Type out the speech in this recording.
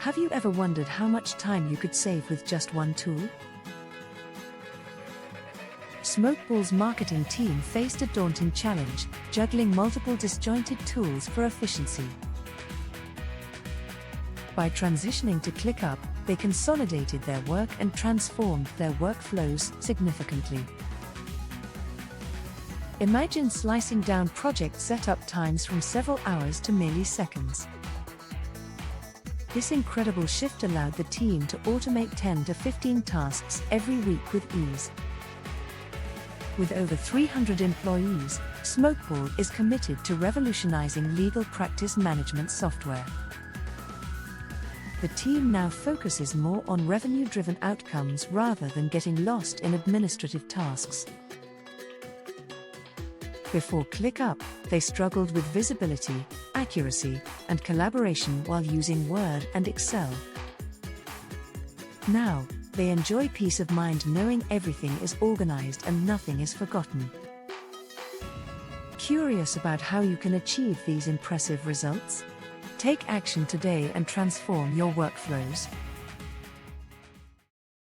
Have you ever wondered how much time you could save with just one tool? Smokeball's marketing team faced a daunting challenge, juggling multiple disjointed tools for efficiency. By transitioning to ClickUp, they consolidated their work and transformed their workflows significantly. Imagine slicing down project setup times from several hours to merely seconds. This incredible shift allowed the team to automate 10 to 15 tasks every week with ease. With over 300 employees, Smokeball is committed to revolutionizing legal practice management software. The team now focuses more on revenue-driven outcomes rather than getting lost in administrative tasks. Before ClickUp, they struggled with visibility, accuracy, and collaboration while using Word and Excel. Now, they enjoy peace of mind knowing everything is organized and nothing is forgotten. Curious about how you can achieve these impressive results? Take action today and transform your workflows.